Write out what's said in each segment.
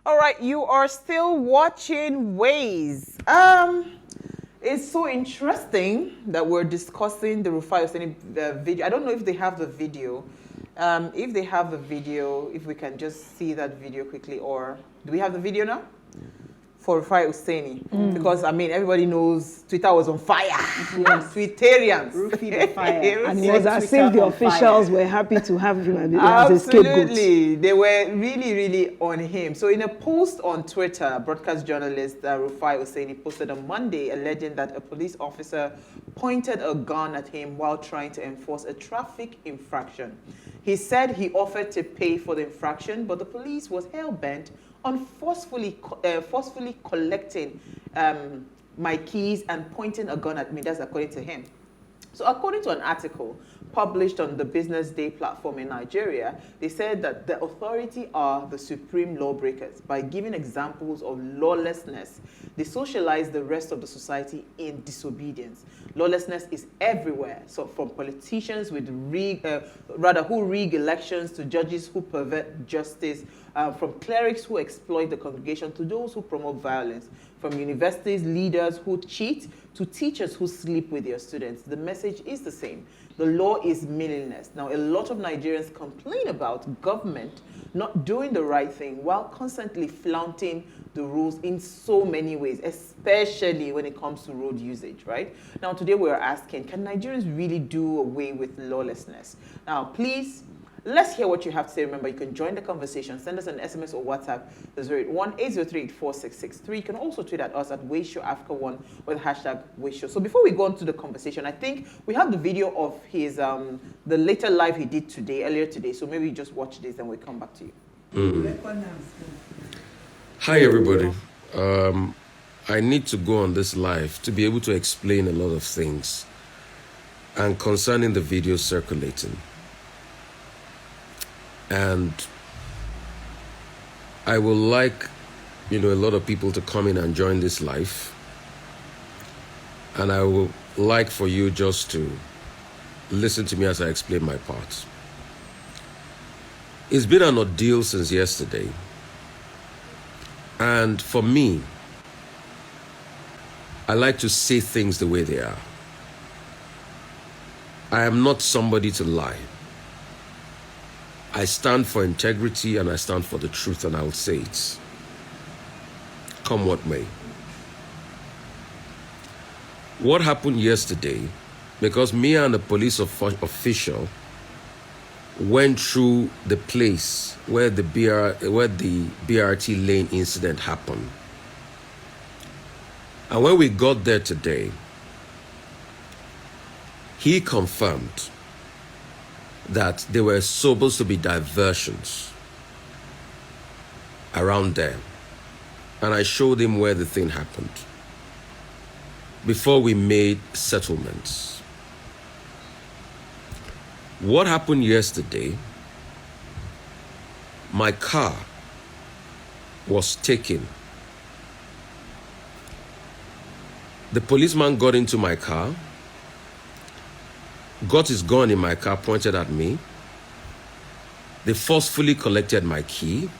All right, you are still watching Ways. It's so interesting that we're discussing the Rufai Oseni video. I don't know if they have the video. If they have the video, if we can just see that video quickly, or do we have the video now? For Rufai Oseni, because I mean everybody knows Twitter was on fire. Yes. Twitterians, Rufy the fire, and it was as if the officials were happy to have him as a scapegoat. Absolutely, they were really on him. So in a post on Twitter, broadcast journalist Rufai Oseni posted on Monday alleging that a police officer pointed a gun at him while trying to enforce a traffic infraction. He said he offered to pay for the infraction, but the police was hell-bent on forcefully collecting my keys and pointing a gun at me. That's according to him. So according to an article published on the Business Day platform in Nigeria, they said that the authority are the supreme lawbreakers. By giving examples of lawlessness, they socialize the rest of the society in disobedience. Lawlessness is everywhere. So from politicians with who rig elections to judges who pervert justice, from clerics who exploit the congregation to those who promote violence, from universities leaders who cheat to teachers who sleep with their students. The message is the same. The law is meaningless. Now, a lot of Nigerians complain about government not doing the right thing while constantly flaunting the rules in so many ways, especially when it comes to road usage, right? Now, today we're asking, can Nigerians really do away with lawlessness? Now, please, let's hear what you have to say. Remember, you can join the conversation. Send us an SMS or WhatsApp, 081-803-8463. You can also tweet at us at PlusTvAfrica1 with hashtag WasteShow. So before we go on to the conversation, I think we have the video of his the later live he did earlier today. So maybe just watch this and we'll come back to you. Hi, everybody. I need to go on this live to be able to explain a lot of things and concerning the video circulating. And I would like, a lot of people to come in and join this live. And I would like for you just to listen to me as I explain my part. It's been an ordeal since yesterday. And for me, I like to say things the way they are. I am not somebody to lie. I stand for integrity and I stand for the truth, and I will say it, come what may. What happened yesterday, because me and the police official went through the place where the BRT lane incident happened. And when we got there today, he confirmed that there were supposed to be diversions around there. And I showed him where the thing happened before we made settlements. What happened yesterday, my car was taken. The policeman got into my car, got his gun in my car, pointed at me. They forcefully collected my key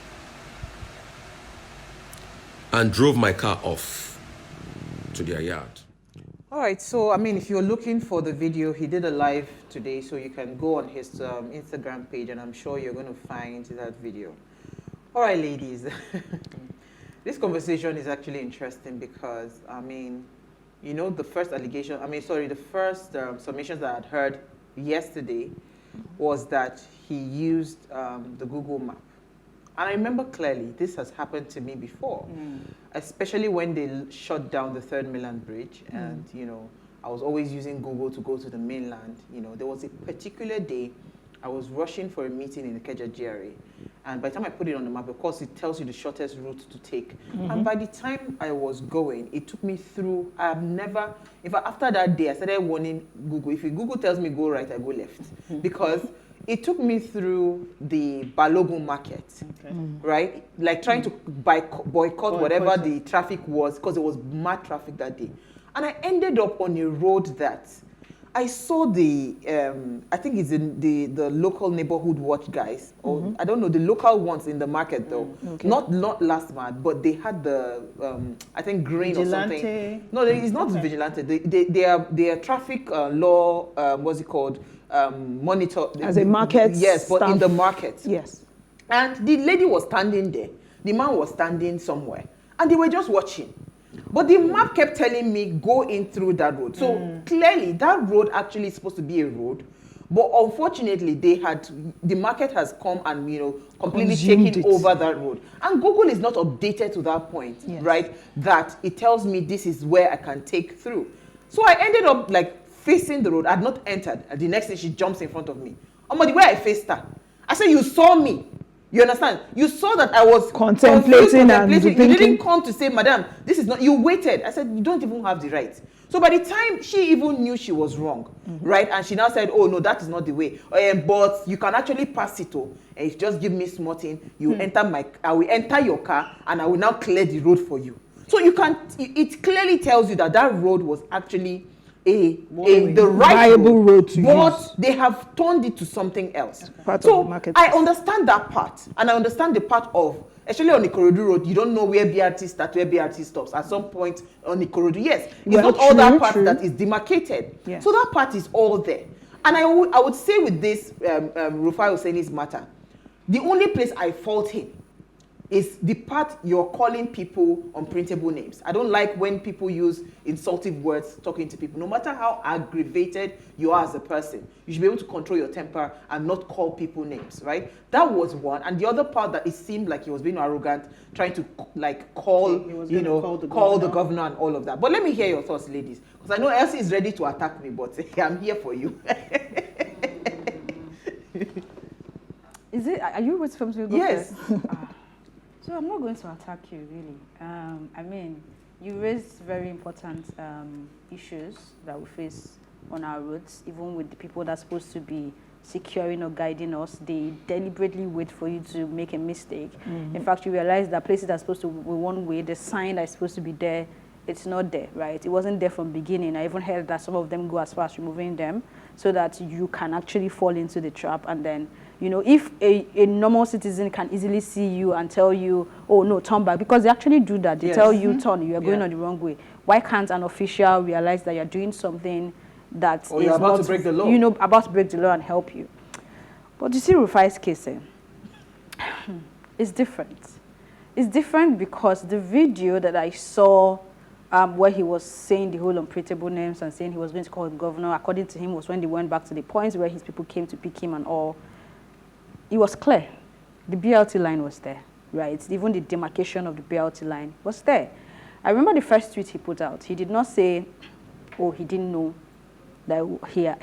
and drove my car off to their yard. All right, so, I mean, if you're looking for the video, he did a live today, so you can go on his Instagram page, and I'm sure you're going to find that video. All right, ladies. This conversation is actually interesting because, I mean, the first submissions that I had heard yesterday was that he used the Google map. And I remember clearly, this has happened to me before, especially when they shut down the Third Mainland Bridge. And, I was always using Google to go to the mainland. There was a particular day I was rushing for a meeting in the Ikeja GRA. And by the time I put it on the map, of course, it tells you the shortest route to take. And by the time I was going, it took me through, in fact, after that day, I started warning Google. If Google tells me go right, I go left. Because it took me through the Balogun market, right? Like trying to boycott whatever the traffic was, because it was mad traffic that day. And I ended up on a road that I saw the, I think it's in the local neighborhood watch guys, or I don't know, the local ones in the market though. Okay. Not last month, but they had the, I think green Vigilante. or something. No, it's not vigilante. They are traffic law, what's it called? Monitor. As a market Yes, but in staff. the market. Yes. And the lady was standing there. The man was standing somewhere. And they were just watching. But the map kept telling me, go in through that road. So clearly, that road actually is supposed to be a road. But unfortunately, the market has come and, completely Consumed taken it. over that road. And Google is not updated to that point, Yes. right? That it tells me this is where I can take through. So I ended up facing the road. I had not entered. And the next thing, she jumps in front of me. The way I faced her, I said, you saw me. You understand? You saw that I was Contemplating and You thinking. didn't come to say, madam, this is not, you waited. I said, you don't even have the right. So by the time she even knew she was wrong, right? And she now said, oh no, that is not the way. But you can actually pass it, and if you just give me small thing, you I will enter your car and I will now clear the road for you. So it clearly tells you that road was actually the right viable road to but use. they have turned it to something else. Part of So the market. I understand that part, and I understand the part of, especially on the Ikorodu road, you don't know where BRT starts, where BRT stops. At some point on the Ikorodu, yes, it's Well, not all that true, part true. that is demarcated. Yes. So that part is all there. And I would say with this Rufai Oseni's matter, the only place I fault him is the part you're calling people unprintable names. I don't like when people use insultive words talking to people. No matter how aggravated you are as a person, you should be able to control your temper and not call people names, right? That was one. And the other part that it seemed like he was being arrogant, trying to call, He was you gonna know, call the the governor and all of that. But let me hear your thoughts, ladies. Because I know Elsie is ready to attack me, but I'm here for you. Is it? Are you waiting for me to go Yes. first? So I'm not going to attack you, really. I mean, you raised very important issues that we face on our roads, even with the people that's supposed to be securing or guiding us. They deliberately wait for you to make a mistake. In fact, you realize that places that are supposed to be one way, the sign that is supposed to be there, it's not there, right? It wasn't there from the beginning. I even heard that some of them go as far as removing them so that you can actually fall into the trap. And then, you know, if a normal citizen can easily see you and tell you, oh, no, turn back, because they actually do that. They Yes. tell you, turn, you are going Yeah. on the wrong way. Why can't an official realize that you're doing something that Or is you're about not, to break the law. you know, about to break the law and help you? But you see Rufai's case, it's different. It's different because the video that I saw where he was saying the whole unprintable names and saying he was going to call the governor, according to him, was when they went back to the points where his people came to pick him and all. It was clear. The BLT line was there, right? Even the demarcation of the BLT line was there. I remember the first tweet he put out. He did not say, oh, he didn't know that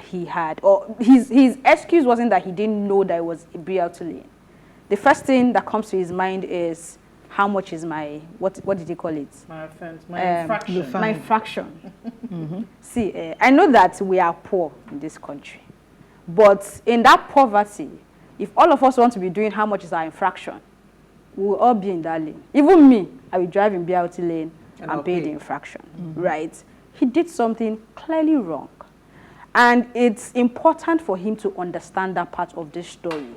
he had, or his excuse wasn't that he didn't know that it was a BLT lane. The first thing that comes to his mind is, how much is my, what did he call it? My offense, my infraction. My infraction. See, I know that we are poor in this country, but in that poverty, if all of us want to be doing how much is our infraction, we'll all be in that lane. Even me, I will drive in BLT lane and pay the infraction, right? He did something clearly wrong. And it's important for him to understand that part of this story.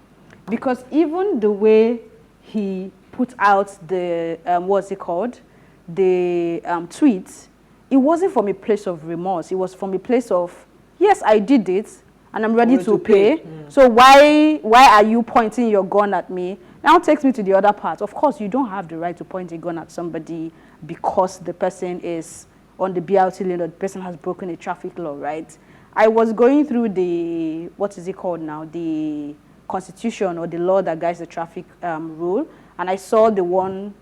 Because even the way he put out the, what's it called? The tweet, it wasn't from a place of remorse. It was from a place of, yes, I did it, and I'm ready to pay. So why are you pointing your gun at me? Now takes me to the other part. Of course, you don't have the right to point a gun at somebody because the person is on the BLT lane or the person has broken a traffic law, right? I was going through the, what is it called now? The constitution or the law that guides the traffic rule. And I saw the one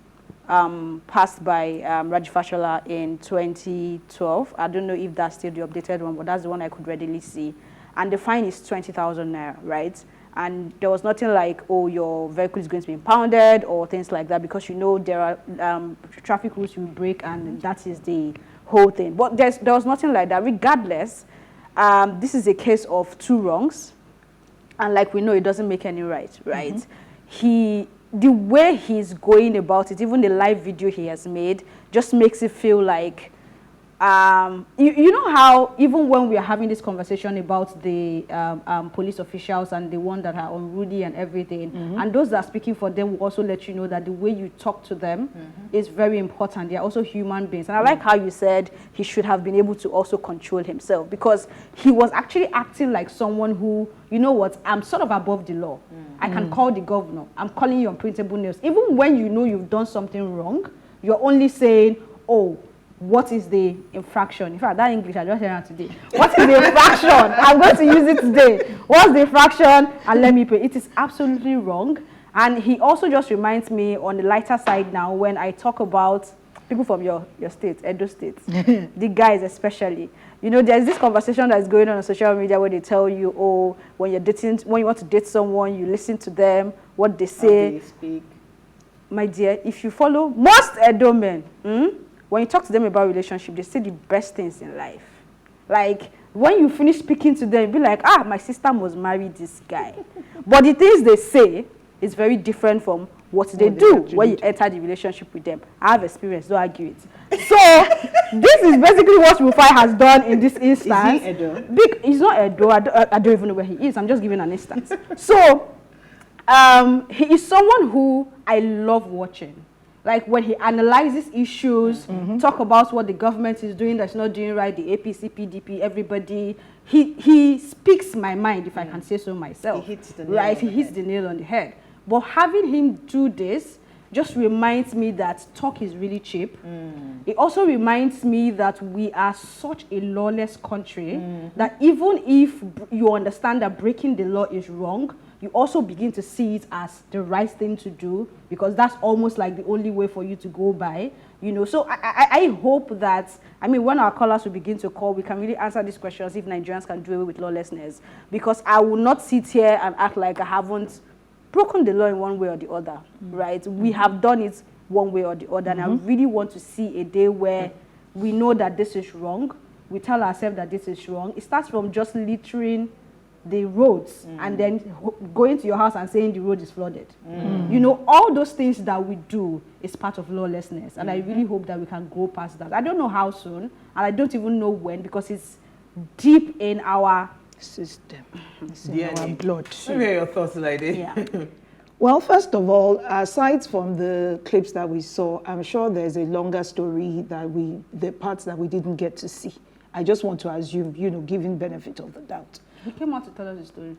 passed by Raji Fashola in 2012. I don't know if that's still the updated one, but that's the one I could readily see. And the fine is 20,000 naira, right? And there was nothing like, oh, your vehicle is going to be impounded or things like that, because you know there are traffic rules you break, and that is the whole thing. But there was nothing like that. Regardless, this is a case of two wrongs, and like we know, it doesn't make any right, right? The way he's going about it, even the live video he has made, just makes it feel like you know how even when we are having this conversation about the police officials and the ones that are unruly and everything, and those that are speaking for them will also let you know that the way you talk to them is very important. They are also human beings. And I like how you said he should have been able to also control himself, because he was actually acting like someone who, you know what, I'm sort of above the law. I can call the governor. I'm calling you on printable nails. Even when you know you've done something wrong, you're only saying, oh, what is the infraction? In fact, that English, I just heard it today. What is the infraction? I'm going to use it today. What's the infraction? And let me pay. It is absolutely wrong. And he also just reminds me on the lighter side now when I talk about people from your state, Edo State, the guys especially. You know, there's this conversation that's going on social media where they tell you, oh, when you're dating, when you want to date someone, you listen to them, what they say. How they speak. My dear, if you follow most Edo men, when you talk to them about relationship, they say the best things in life. Like, when you finish speaking to them, you'll be like, ah, my sister must marry this guy. But the things they say is very different from what they do when you enter the relationship with them. I have experience, don't argue it. So, this is basically what Rufai has done in this instance. Is he Edo? He's not Edo. I don't even know where he is. I'm just giving an instance. So, he is someone who I love watching. Like when he analyzes issues, talk about what the government is doing that's not doing right, the APC, PDP, everybody, he speaks my mind, if I can say so myself. He hits the nail he hits the nail on the head. But having him do this just reminds me that talk is really cheap. It also reminds me that we are such a lawless country that even if you understand that breaking the law is wrong, you also begin to see it as the right thing to do, because that's almost like the only way for you to go by, you know. So I hope that, I mean, when our callers will begin to call, we can really answer these questions if Nigerians can do away with lawlessness, because I will not sit here and act like I haven't broken the law in one way or the other, right? We have done it one way or the other, and I really want to see a day where we know that this is wrong, we tell ourselves that this is wrong. It starts from just littering the roads and then going to your house and saying the road is flooded. You know, all those things that we do is part of lawlessness, and I really hope that we can go past that. I don't know how soon, and I don't even know when, because it's deep in our system. It's in our blood. What are your thoughts, lady? yeah. Well, first of all, aside from the clips that we saw, I'm sure there's a longer story that the parts that we didn't get to see. I just want to assume, you know, giving benefit of the doubt. He came out to tell us the story.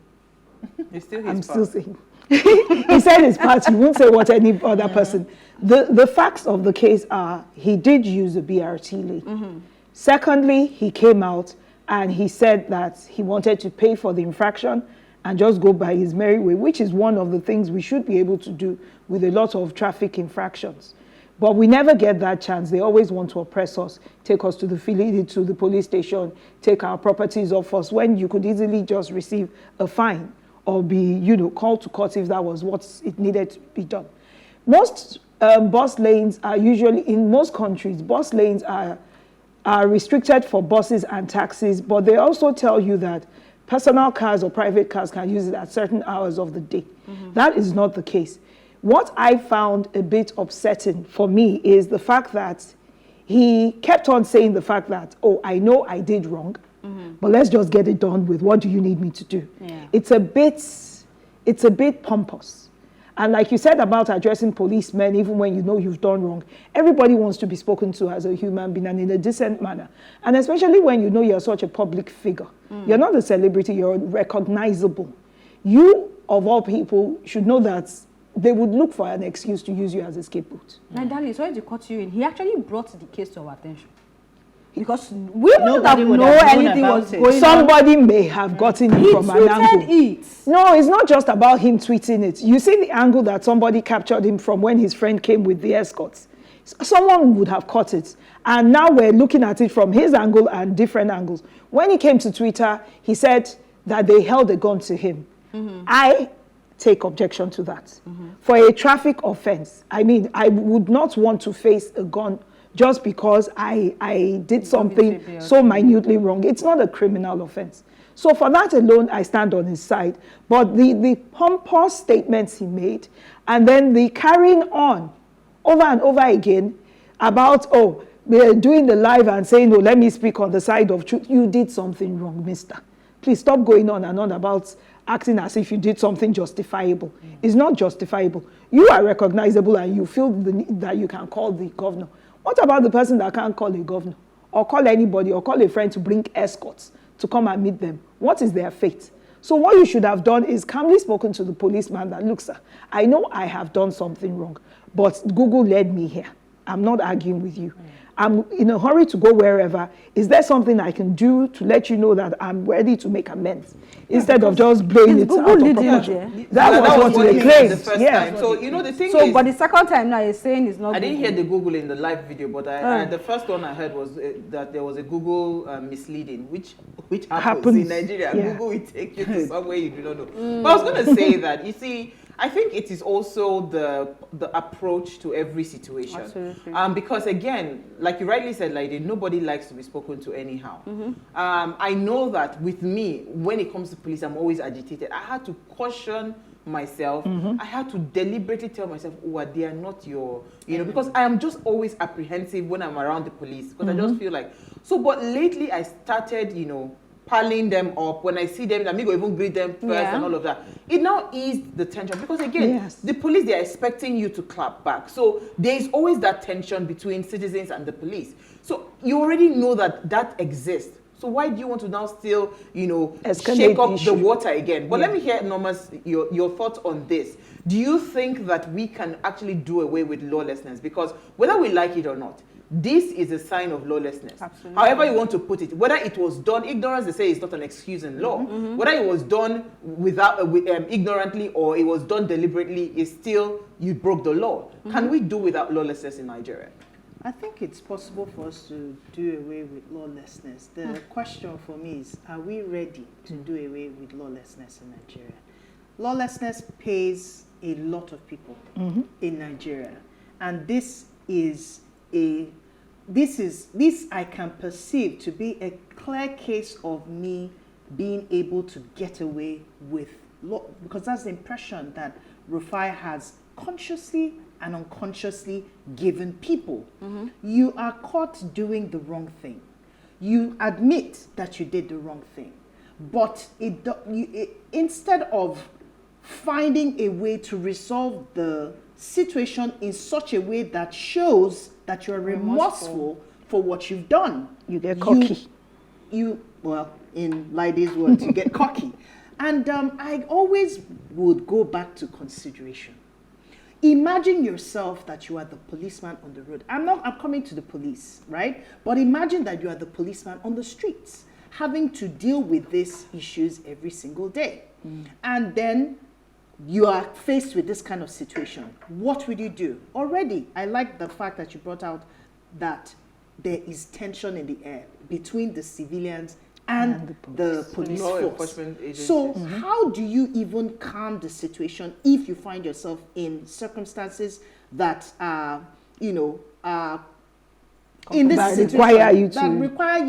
It's still his I'm part. still saying. He said his part. He won't say what any other person. The facts of the case are he did use a BRT lane. Secondly, he came out and he said that he wanted to pay for the infraction and just go by his merry way, which is one of the things we should be able to do with a lot of traffic infractions. But we never get that chance. They always want to oppress us, take us to the police station, take our properties off us, when you could easily just receive a fine or be, you know, called to court if that was what it needed to be done. Most bus lanes are usually, in most countries, bus lanes are restricted for buses and taxis, but they also tell you that personal cars or private cars can use it at certain hours of the day. That is not the case. What I found a bit upsetting for me is the fact that he kept on saying the fact that, oh, I know I did wrong, but let's just get it done with. What do you need me to do? Yeah. It's a bit pompous. And like you said about addressing policemen, even when you know you've done wrong, everybody wants to be spoken to as a human being and in a decent manner. And especially when you know you're such a public figure. You're not a celebrity, you're recognizable. You, of all people, should know that they would look for an excuse to use you as a scapegoat. Now, darling, sorry to cut you in. He actually brought the case to our attention. Because we wouldn't have known anything was going on. Somebody may have gotten it from an angle. It. No, it's not just about him tweeting it. You see the angle that somebody captured him from when his friend came with the escorts. Someone would have caught it. And now we're looking at it from his angle and different angles. When he came to Twitter, he said that they held a gun to him. I take objection to that. For a traffic offense, I mean, I would not want to face a gun just because I did something so minutely wrong. It's not a criminal offense. So for that alone, I stand on his side. But the pompous statements he made, and then the carrying on over and over again about, oh, doing the live and saying, "No, let me speak on the side of truth." You did something wrong, mister. Please stop going on and on about acting as if you did something justifiable. It's not justifiable. You are recognizable and you feel the need that you can call the governor. What about the person that can't call a governor or call anybody or call a friend to bring escorts to come and meet them? What is their fate? So what you should have done is calmly spoken to the policeman that, "Look, sir, I know I have done something wrong, but Google led me here. I'm not arguing with you. I'm in a hurry to go wherever. Is there something I can do to let you know that I'm ready to make amends?" Instead of just blowing it out of proportion. That was what they claimed. The first time. So, the thing So, is... but the second time now, you're saying it's not I didn't hear Google. the Google in the live video, but the first one I heard was that there was a Google misleading, which happens in Nigeria. Yeah. Google will take you to somewhere you do not know. But I was going to say that, you see, I think it is also the approach to every situation. Absolutely. Because again, like you rightly said, Lady, nobody likes to be spoken to anyhow. I know that with me, when it comes to police, I'm always agitated. I had to caution myself. I had to deliberately tell myself, "Oh, they are not your," because I am just always apprehensive when I'm around the police, because I just feel like, but lately I started, piling them up. When I see them, let me go even greet them first and all of that. It now eased the tension, because again, the police, they are expecting you to clap back. So there is always that tension between citizens and the police. So you already know that exists. So why do you want to now still, shake up the water again? But let me hear, Norma's, your thoughts on this. Do you think that we can actually do away with lawlessness? Because whether we like it or not, this is a sign of lawlessness. Absolutely. However you want to put it, whether it was done, ignorance, they say, is not an excuse in law. Whether it was done without ignorantly or it was done deliberately, is still, you broke the law. Can we do without lawlessness in Nigeria? I think it's possible for us to do away with lawlessness. The question for me is, are we ready to do away with lawlessness in Nigeria? Lawlessness pays a lot of people in Nigeria. And this I can perceive to be a clear case of me being able to get away with law, because that's the impression that Rufai has consciously and unconsciously given people. You are caught doing the wrong thing. You admit that you did the wrong thing, but instead of finding a way to resolve the situation in such a way that shows that you're remorseful for what you've done, you get cocky. Well, in Laide's words, you get cocky. And I always would go back to consideration. Imagine yourself that you are the policeman on the road. I'm coming to the police, right? But imagine that you are the policeman on the streets, having to deal with these issues every single day. And then you are faced with this kind of situation. What would you do? Already, I like the fact that you brought out that there is tension in the air between the civilians and the police force. So how do you even calm the situation if you find yourself in circumstances that are, in this situation require you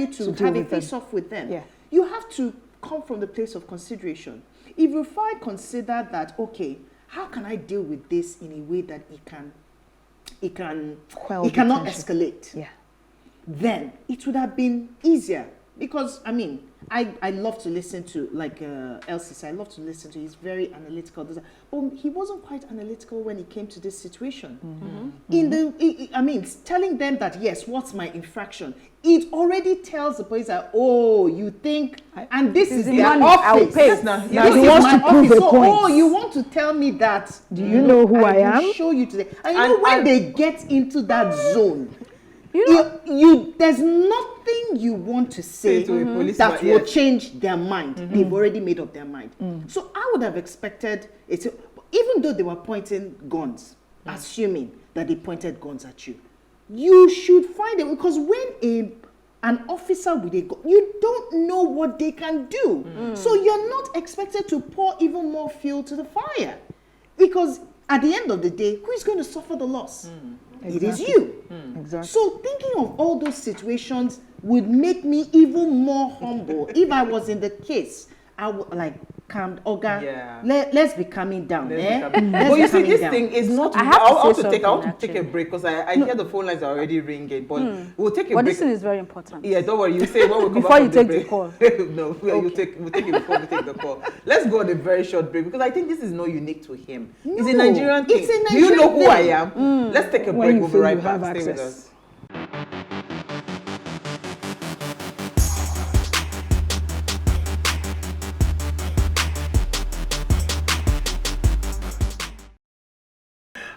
to have a face-off with them? Yeah. You have to come from the place of consideration. If you consider that, okay, how can I deal with this in a way that it cannot escalate? Yeah. Then it would have been easier. Because, I love to listen to, like Elsie, I love to listen to, he's very analytical. But he wasn't quite analytical when it came to this situation. Telling them that, yes, what's my infraction? It already tells the police that, oh, you think, and this is their office. Now he wants to prove a point. You want to tell me that? Do you know who I am? I will show you today. And when they get into that zone, there's nothing you want to say that will change their mind. They've already made up their mind. So I would have expected it, even though they were pointing guns, assuming that they pointed guns at you, you should find it, because when an officer with a gun, you don't know what they can do. So you're not expected to pour even more fuel to the fire, because at the end of the day, who is going to suffer the loss? It is you. Exactly. So thinking of all those situations would make me even more humble if I was in the case I would like calm, Oga. Yeah. Let's be calming down. Let's Eh? become- Let's But be you see, calming this down. thing is not. I have to I want say to take. I want to something, take a actually. break because I hear the phone lines are already ringing. But we'll take a But break. this thing is very important. Yeah, don't worry. You say when we come Before back you from take the break. call. No, we'll take it before we take the call. Let's go on a very short break because I think this is not unique to him. It's a No, Nigerian thing. it's a Do you know who I Nigerian am? Let's take a When break. you We'll be feel right you back. have Stay with access. us.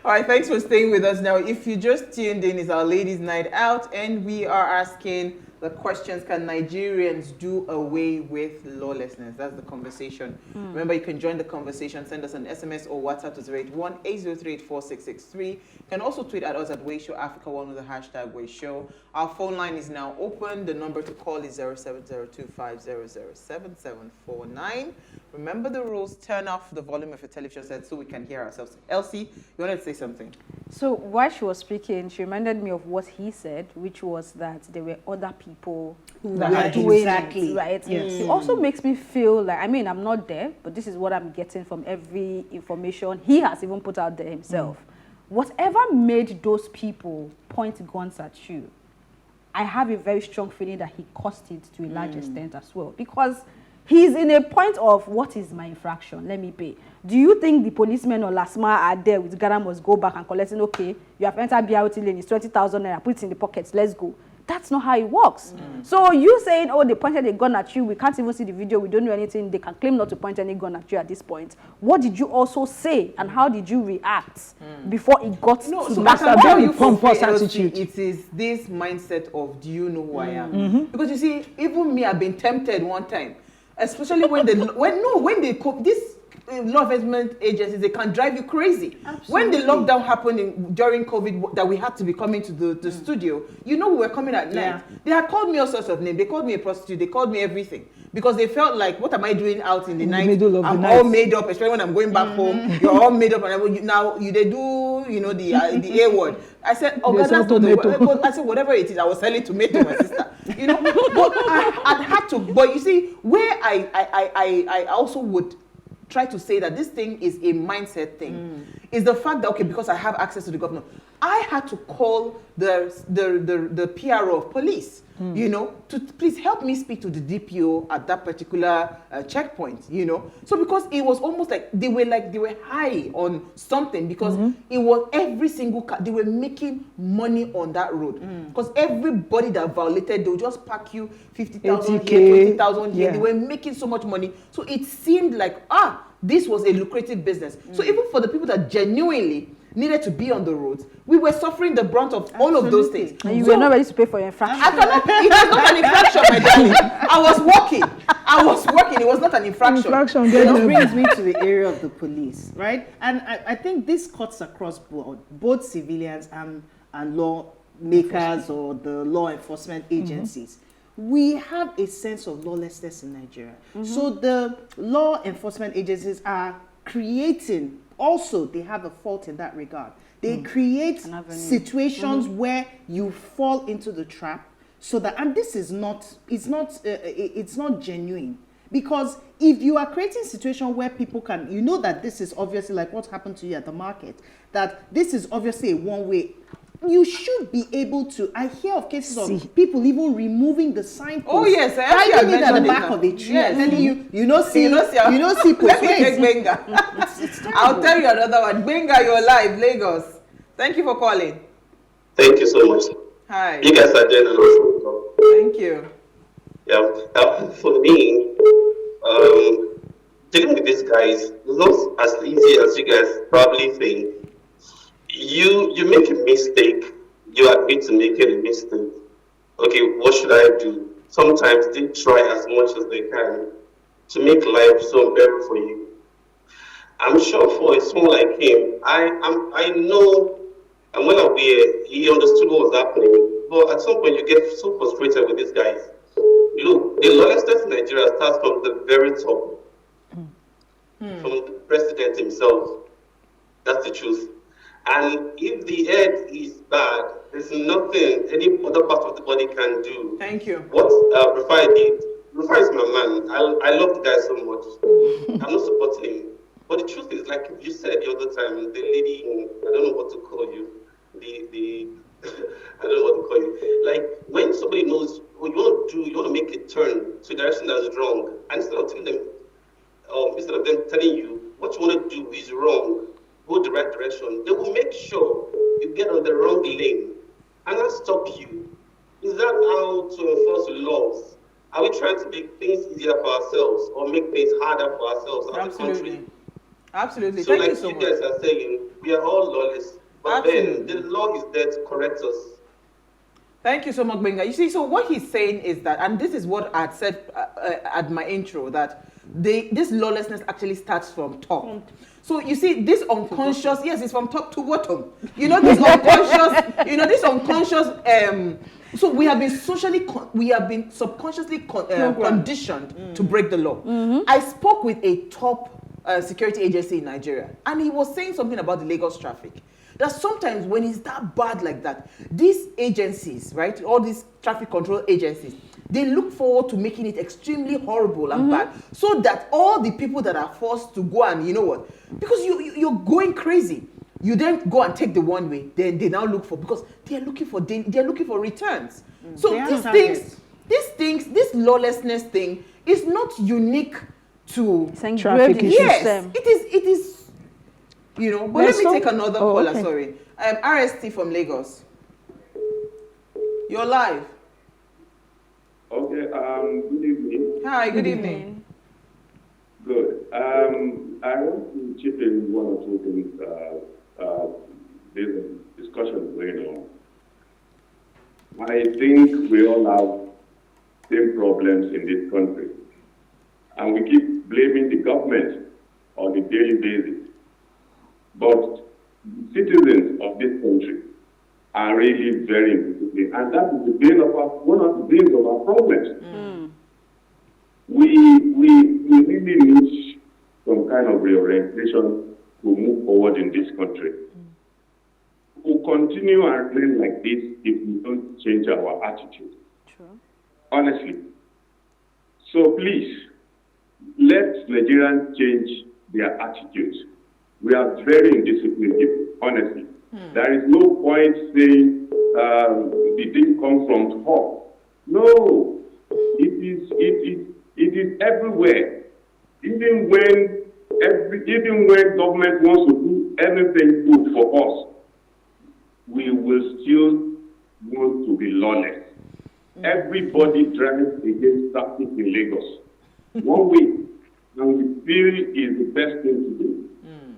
All right, thanks for staying with us. Now, if you just tuned in, it's our ladies' night out, and we are asking the questions: can Nigerians do away with lawlessness? That's the conversation. Remember, you can join the conversation. Send us an SMS or WhatsApp to 081-803-4663. You can also tweet at us at PlusTvAfrica1 with the hashtag WayShow. Our phone line is now open. The number to call is 0702500749. Remember the rules. Turn off the volume of your television set so we can hear ourselves. Elsie, you wanted to say something? So while she was speaking, she reminded me of what he said, which was that there were other people who That were had doing exactly. it, right? Yes. It also makes me feel like, I mean, I'm not there, but this is what I'm getting from every information he has even put out there himself. Whatever made those people point guns at you, I have a very strong feeling that he caused it to a large extent as well, because he's in a point of, what is my infraction? Let me pay. Do you think the policemen or Lasma are there with Ghana must go back and collecting, okay, you have entered BRT lane, it's 20,000 naira, put it in the pockets, let's go. That's not how it works. So you saying, oh, they pointed a gun at you, we can't even see the video, we don't know anything, they can claim not to point any gun at you at this point. What did you also say and how did you react before it got No, to so that? I can a tell very you from pompous PLC, attitude. it is this mindset of, do you know who I am? Because you see, even me, I've been tempted one time, especially when they this law enforcement agencies, they can drive you crazy. Absolutely. When the lockdown happened during COVID, that we had to be coming to the studio, you know, we were coming at night. Yeah. They had called me all sorts of names. They called me a prostitute. They called me everything because they felt like, what am I doing out in the night? middle of the I'm night. all made up, especially when I'm going back home. You're all made up, and they do, you know, the A word. I said, oh, They God, sell that's not the tomato. word. I said, whatever it is, I was selling tomato, my sister. You know, but I had to. But you see, where I also would try to say that this thing is a mindset thing is the fact that, okay, because I have access to the governor, I had to call the PRO of police, you know, to please help me speak to the DPO at that particular checkpoint, you know. So because it was almost like they were high on something, because it was every single car, they were making money on that road. Because everybody that violated, they'll just pack you 50,000 here, 80K, 20,000 here. yeah. They were making so much money. So it seemed like, this was a lucrative business. So even for the people that genuinely needed to be on the roads, we were suffering the brunt of all of those Absolutely. things. And you So were not ready to pay for your infraction. I cannot, it is not an infraction, my darling. I was working. It was not an infraction. Infraction, It get them. brings me to the area of the police, right? And I think this cuts across both civilians and lawmakers or the law enforcement agencies. We have a sense of lawlessness in Nigeria. So the law enforcement agencies are creating, also they have a fault in that regard. They create An avenue. situations where you fall into the trap, so that, and this is not, it's not genuine. Because if you are creating a situation where people can, you know that this is obviously like what happened to you at the market, that this is obviously a one-way, you should be able to, I hear of cases of people even removing the signpost. Oh, yes, I actually hiding it at the mentioned it back now. of a tree, Yes. and telling you know see post. Let me Where take is it? Benga. It's terrible. I'll tell you another one. Benga, you're live, Lagos. Thank you for calling. Thank you so much. Hi. You guys are doing a lot. Thank you. Yeah. For me, dealing with these guys is not as easy as you guys probably think. You make a mistake, you admit to making a mistake. Okay, what should I do? Sometimes they try as much as they can to make life so better for you. I'm sure for someone like him, I know, and when he understood what was happening. But at some point, you get so frustrated with these guys. Look, the lawlessness in Nigeria starts from the very top, from the president himself. That's the truth. And if the head is bad, there's nothing any other part of the body can do. Thank you. What Rufai did Rufai is my man. I love the guy so much. I'm not supporting him. But the truth is, like you said the other time, the lady, I don't know what to call you, the I don't know what to call you. Like when somebody knows what you want to do, you want to make a turn to a direction that is wrong, and instead of them telling you what you want to do is wrong, go the right direction, they will make sure you get on the wrong lane and not stop you. Is that how to enforce laws? Are we trying to make things easier for ourselves or make things harder for ourselves as a country? Absolutely. So Thank you like so you much. guys are saying, we are all lawless. But then the law is there to correct us. Thank you so much, Benga. You see, so what he's saying is that, and this is what I said at my intro, that this lawlessness actually starts from top. So you see, this unconscious, yes, it's from top to bottom. You know, this unconscious, so we have been subconsciously conditioned to break the law. I spoke with a top security agency in Nigeria, and he was saying something about the Lagos traffic. That sometimes when it's that bad like that, these agencies, right, all these traffic control agencies, they look forward to making it extremely horrible and bad, so that all the people that are forced to go and, you know what, because you're going crazy, you then go and take the one way, then they now look for, because they're looking for returns. So this lawlessness thing is not unique to traffic issues. Yes, it is. You know, but let me take another caller. Okay. Sorry, RST from Lagos. You're live. Okay. Good evening. Hi. Good evening. Good. I want to chip in one or two things. There's a discussion going on. I think we all have same problems in this country, and we keep blaming the government on a daily basis. But citizens of this country are really very indisciplined, and that is one of the bane of our problems. We really need some kind of reorientation to move forward in this country. We'll continue and remain like this if we don't change our attitude. True. Honestly. So please, let Nigerians change their attitudes. We are very indisciplined people, honestly. There is no point saying it didn't come from top. No, it is everywhere. Even when government wants to do anything good for us, we will still want to be lawless. Everybody drives against traffic in Lagos. One way, and we feel is the best thing to do.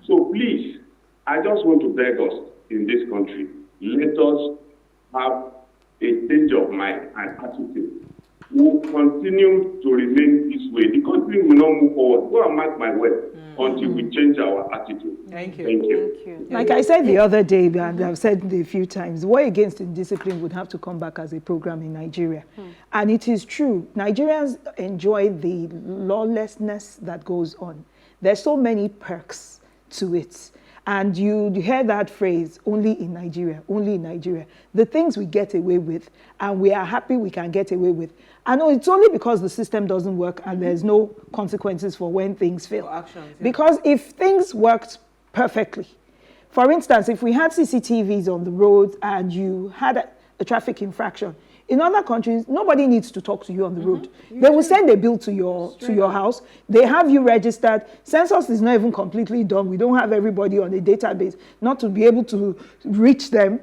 So please, I just want to beg us in this country, let us have a change of mind and attitude. We'll continue to remain this way. The country will not move forward. Go and mark my word until we change our attitude. Thank you. Thank you. Thank you. Like I said the other day, and I've said it a few times, war against indiscipline would have to come back as a program in Nigeria. And it is true, Nigerians enjoy the lawlessness that goes on. There's so many perks to it. And you hear that phrase, only in Nigeria, only in Nigeria. The things we get away with, and we are happy we can get away with. I know it's only because the system doesn't work and there's no consequences for when things fail. Actions, yeah. Because if things worked perfectly, for instance, if we had CCTVs on the roads and you had a traffic infraction, in other countries, nobody needs to talk to you on the road. They will send a bill to your house. They have you registered. Census is not even completely done. We don't have everybody on a database, not to be able to reach them.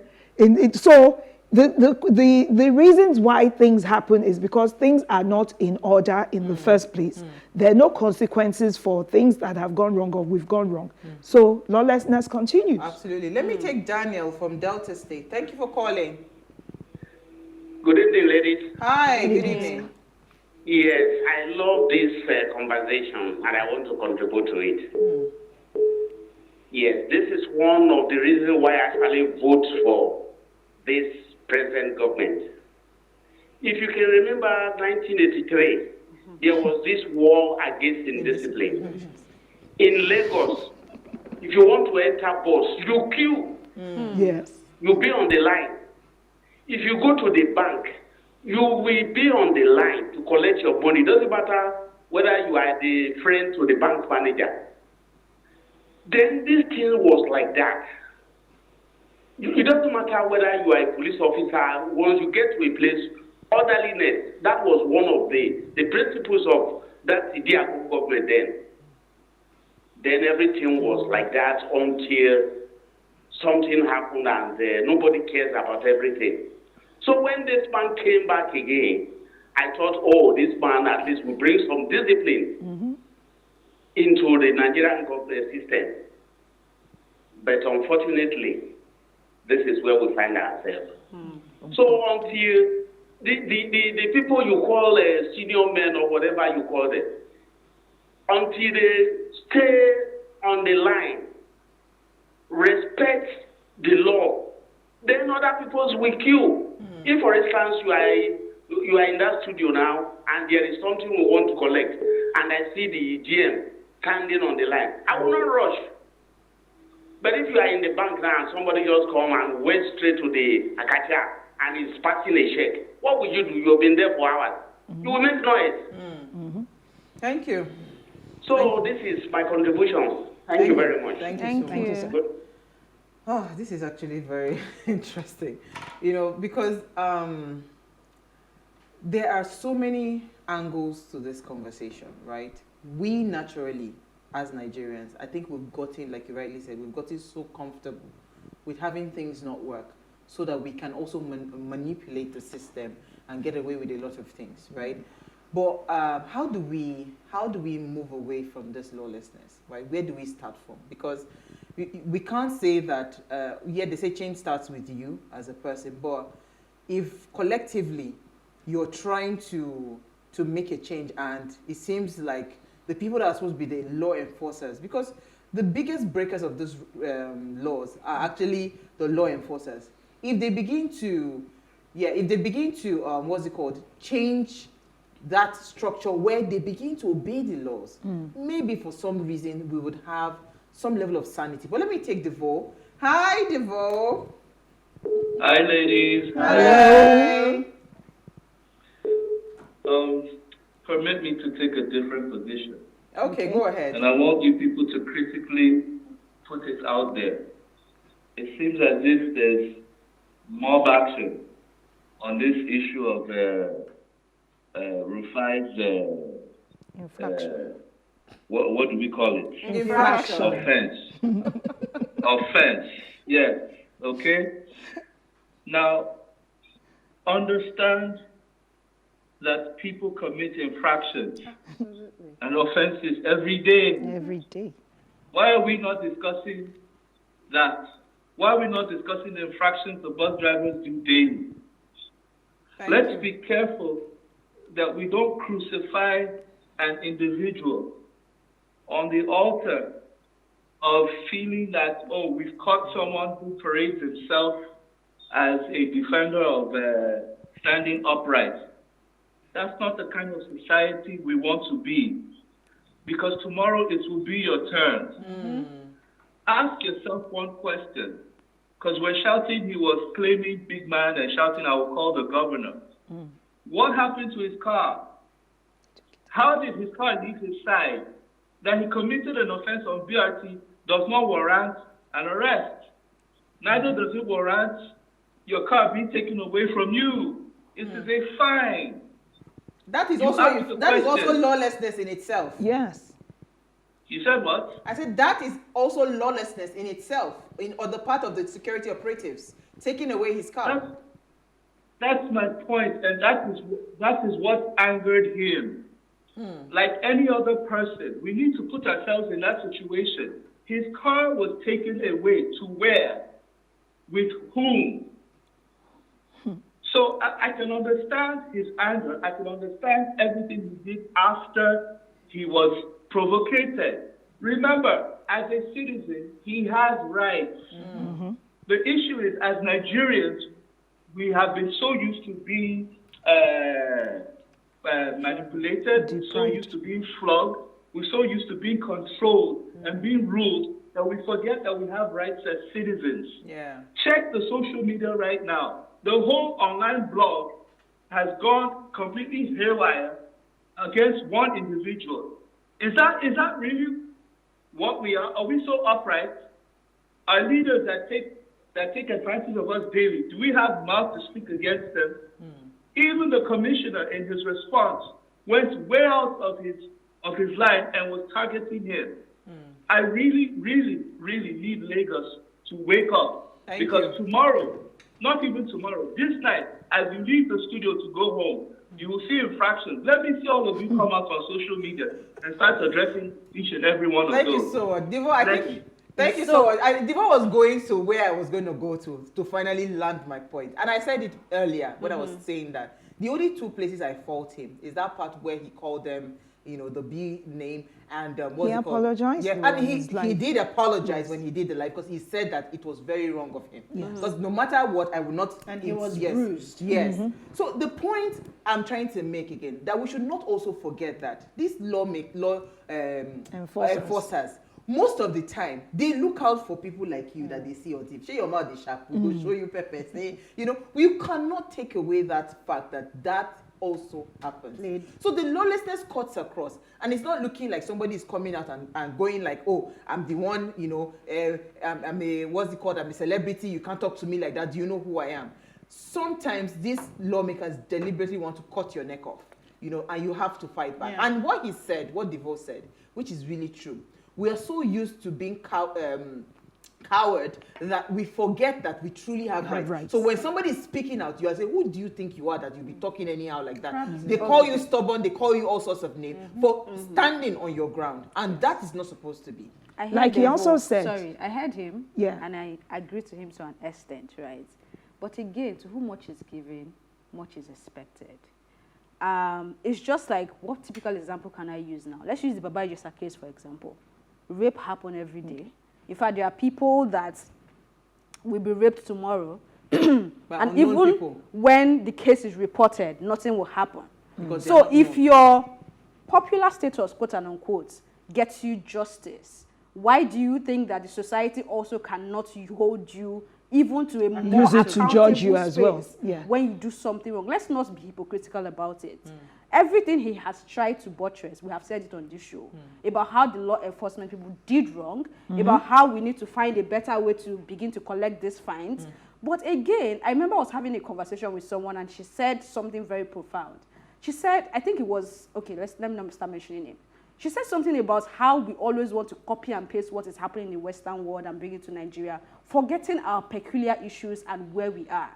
So the reasons why things happen is because things are not in order in the first place. There are no consequences for things that have gone wrong or we've gone wrong. So lawlessness continues. Absolutely. Let me take Daniel from Delta State. Thank you for calling. Good evening, ladies. Hi, good evening. Yes, I love this conversation and I want to contribute to it. Yes, this is one of the reasons why I actually vote for this present government. If you can remember 1983, there was this war against indiscipline. In Lagos, if you want to enter bus, you queue. Yes. You be on the line. If you go to the bank, You will be on the line to collect your money. It doesn't matter whether you are the friend to the bank manager. Then this thing was like that. It doesn't matter whether you are a police officer. Once you get to a place, orderliness, that was one of the principles of that Idiago government then. Then everything was like that until something happened and nobody cares about everything. So when this man came back again, I thought, oh, this man at least will bring some discipline into the Nigerian government system. But unfortunately, this is where we find ourselves. So until the people you call senior men or whatever you call them, until they stay on the line, respect the law, then other people will queue. If, for instance, you are in that studio now and there is something we want to collect, and I see the GM standing on the line, I will not rush. But if you are in the bank now and somebody just come and went straight to the Akacha and is passing a check, what will you do? You've been there for hours. You will make noise. Thank you. So this is my contribution. Thank you very much. Thank you Thank so you. much. Thank Good. Oh, this is actually very interesting, because there are so many angles to this conversation, right? We naturally, as Nigerians, I think we've gotten, like you rightly said, we've gotten so comfortable with having things not work so that we can also manipulate the system and get away with a lot of things, right? But how do we move away from this lawlessness, right? Where do we start from? Because we can't say that, they say change starts with you as a person, but if collectively you're trying to make a change and it seems like the people that are supposed to be the law enforcers, because the biggest breakers of these laws are actually the law enforcers. If they begin to, change that structure where they begin to obey the laws, maybe for some reason we would have some level of sanity. But let me take Devo. Hi, Devo. Hi, ladies. Hello. Permit me to take a different position. Okay, go ahead. And I want you people to critically put it out there. It seems as if there's mob action on this issue of Rufai's Infraction. what do we call it? Infraction. Offense. Yes. Okay. Now, understand that people commit infractions and offenses every day. Every day. Why are we not discussing that? Why are we not discussing the infractions the bus drivers do daily? Let's be careful that we don't crucify an individual on the altar of feeling that, oh, we've caught someone who parades himself as a defender of standing upright. That's not the kind of society we want to be, because tomorrow it will be your turn. Ask yourself one question, because we're shouting he was claiming big man and shouting, I will call the governor. What happened to his car? How did his car leave his side? That he committed an offense on BRT does not warrant an arrest. Neither does it warrant your car being taken away from you. It is a fine. That is also lawlessness in itself. Yes. You said what? I said that is also lawlessness in itself, on the part of the security operatives, taking away his car. That's my point, and that is what angered him. Like any other person, we need to put ourselves in that situation. His car was taken away to where? With whom? So I can understand his anger. I can understand everything he did after he was provoked. Remember, as a citizen, he has rights. The issue is, as Nigerians, we have been so used to being manipulated, we're so used to being flogged, we're so used to being controlled and being ruled that we forget that we have rights as citizens. Yeah. Check the social media right now. The whole online blog has gone completely haywire against one individual. Is that really what we are? Are we so upright? Are leaders that take advantage of us daily? Do we have mouth to speak against them? Even the commissioner, in his response, went way out of his line and was targeting him. I really, really, really need Lagos to wake up. Because tomorrow, not even tomorrow, this night, as you leave the studio to go home, you will see infractions. Let me see all of you come out on social media and start addressing each and every one of those. Thank you so much. Divo, thank you so much. Divo was going to where I was going to go to finally land my point. And I said it earlier when I was saying that the only two places I fault him is that part where he called them, the B name, and he apologized. Yeah, and he did apologize when he did the live, because he said that it was very wrong of him. Because no matter what, I would not. And he was bruised. Yes. So the point I'm trying to make again, that we should not also forget that these law enforcers, most of the time, they look out for people like you that they see on TV. Show your mouth, they sharp, will show you pepper. Say, we cannot take away that fact that also happens. So the lawlessness cuts across, and it's not looking like somebody is coming out and going like, oh, I'm the one, I'm a celebrity, you can't talk to me like that, do you know who I am? Sometimes these lawmakers deliberately want to cut your neck off, and you have to fight back. Yeah. And what Divo said, which is really true, we are so used to being coward that we forget that we truly have rights. So when somebody is speaking out, you are saying, who do you think you are that you'll be talking anyhow like that? They call you stubborn, they call you all sorts of names for standing on your ground. And that is not supposed to be. Like he also said. Sorry, I heard him, and I agree to him to an extent, right? But again, to whom much is given, much is expected. It's just like, what typical example can I use now? Let's use the Baba Ijesa case, for example. Rape happens every day. In fact, there are people that will be raped tomorrow, and even when the case is reported, nothing will happen. So if your popular status, quote and unquote, gets you justice, why do you think that the society also cannot hold you even to a more use it to judge you as well? When you do something wrong? Let's not be hypocritical about it. Everything he has tried to buttress, we have said it on this show, about how the law enforcement people did wrong, about how we need to find a better way to begin to collect these fines. But again, I remember I was having a conversation with someone, and she said something very profound. She said, I think it was, okay, let me not start mentioning it. She said something about how we always want to copy and paste what is happening in the Western world and bring it to Nigeria, forgetting our peculiar issues and where we are.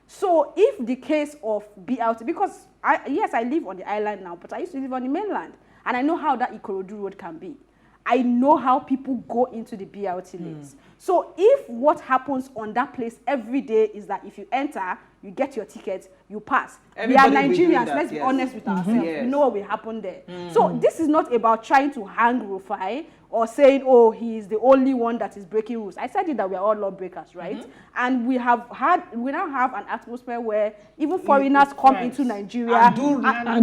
So if the case of BLT, because I live on the island now, but I used to live on the mainland, and I know how that Ikorodu road can be. I know how people go into the BLT lanes. So if what happens on that place every day is that if you enter, you get your ticket, you pass. Everybody, we are Nigerians, let's be honest with ourselves. We know what will happen there. So this is not about trying to hang Rufai or saying, oh, he is the only one that is breaking rules. I said it that we are all lawbreakers, right? And we now have an atmosphere where even foreigners come into Nigeria and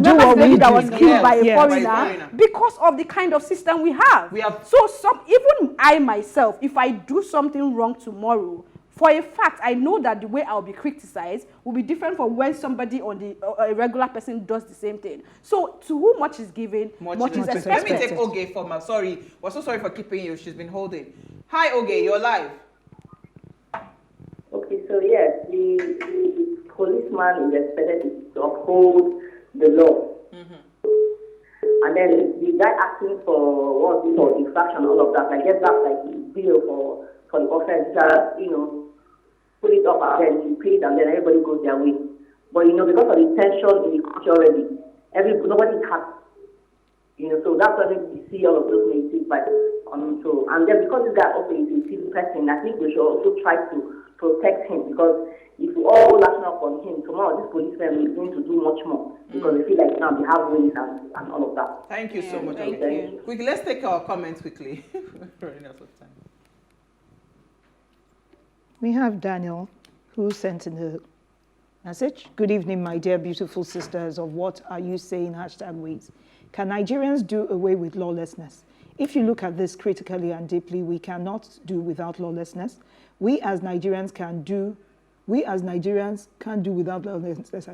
do what we do. That was killed by a foreigner because of the kind of system we have. So even I myself, if I do something wrong tomorrow, for a fact, I know that the way I'll be criticized will be different from when somebody a regular person does the same thing. So, to whom much is given, much is expected. Let me take Oge for my, sorry. We're so sorry for keeping you. She's been holding. Hi, Oge, you're live. Okay, so yes, the policeman is expected to uphold the law. And then the guy asking for infraction, all of that, I guess that's like the bill for the offense, put it up and then you pay it and then everybody goes their way. But because of the tension in the country already, nobody is happy. So that's why we see all of those negative vibes on him. So, and then because this guy also is a civil person, I think we should also try to protect him, because if we all lashing up on him, tomorrow this policeman is going to do much more, because they feel like now they have ways and all of that. Thank you so much. Thank you. Quickly, let's take our comments quickly. Running out of time. We have Daniel, who sent in a message. Good evening, my dear beautiful sisters of What Are You Saying? #ways. Can Nigerians do away with lawlessness? If you look at this critically and deeply, we cannot do without lawlessness. We as Nigerians can do without lawlessness.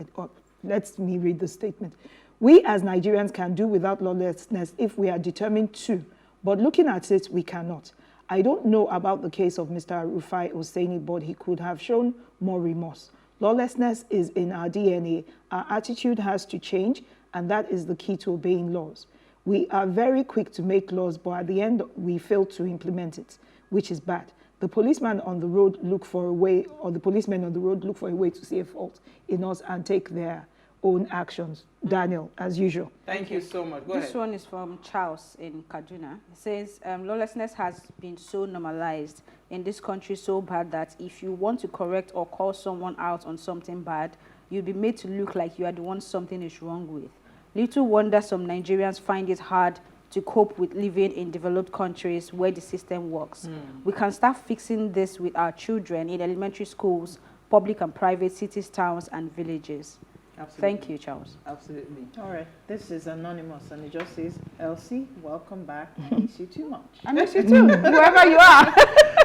let me read the statement. We as Nigerians can do without lawlessness if we are determined to, but looking at it, we cannot. I don't know about the case of Mr. Rufai Hussaini, but he could have shown more remorse. Lawlessness is in our DNA. Our attitude has to change, and that is the key to obeying laws. We are very quick to make laws, but at the end, we fail to implement it, which is bad. The policeman on the road look for a way, or the policemen on the road look for a way to see a fault in us and take their own actions. Daniel, as usual. Thank you so much. Go ahead. This one is from Charles in Kaduna. It says, lawlessness has been so normalized in this country so bad that if you want to correct or call someone out on something bad, you'll be made to look like you are the one something is wrong with. Little wonder some Nigerians find it hard to cope with living in developed countries where the system works. We can start fixing this with our children in elementary schools, public and private cities, towns, and villages. Absolutely. Thank you, Charles. Absolutely. All right, this is anonymous, and it just says, Elsie, welcome back. I miss you too much. I miss you too, whoever you are.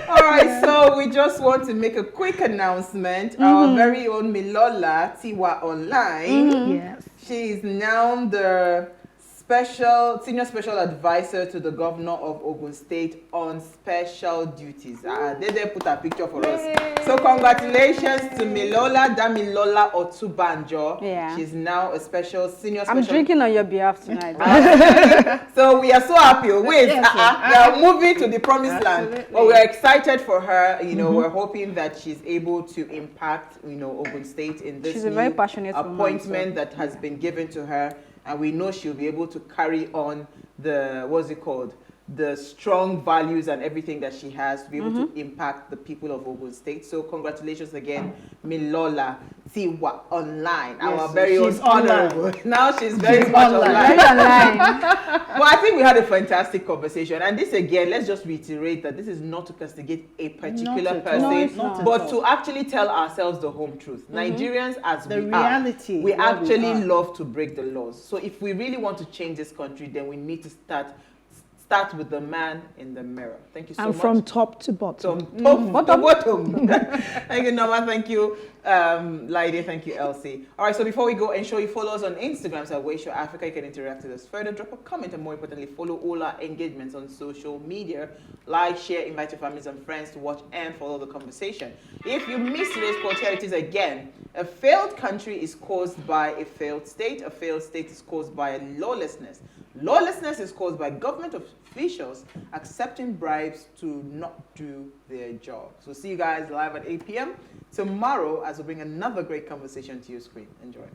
All right, so we just want to make a quick announcement. Our very own Milola Tiwa Online. Yes. She is now the senior special advisor to the governor of Ogun State on special duties. They put a picture for us. So congratulations to Milola Damilola Otubanjo. Yeah. She's now a senior special. I'm drinking on your behalf tonight. So we are so happy. Wait, Yes, we are moving to the promised land. Absolutely. But we're excited for her. You know, we're hoping that she's able to impact, Ogun State in this She's a very passionate woman, appointment that has been given to her. And we know she'll be able to carry on the strong values and everything that she has to be able to impact the people of Ogun State. So congratulations again, Milola Tiwa Online, our very own honorable. Now she's very much online. Well, I think we had a fantastic conversation. And this again, let's just reiterate that this is not to castigate a particular person, but to actually tell ourselves the home truth. Nigerians, as The we reality, are, we where we actually are. love to break the laws. So if we really want to change this country, then we need to start with the man in the mirror. Thank you so much. And from top to bottom. Bottom. Thank you, Norma. Thank you, Lady. Thank you, Elsie. All right, so before we go, ensure you follow us on Instagram, so PlusTvAfrica. You can interact with us further, drop a comment, and more importantly, follow all our engagements on social media. Like, share, invite your families and friends to watch and follow the conversation. If you missed today's quote, here it is again. A failed country is caused by a failed state. A failed state is caused by lawlessness. Lawlessness is caused by government officials accepting bribes to not do their job. So see you guys live at 8 p.m. tomorrow as we bring another great conversation to your screen. Enjoy.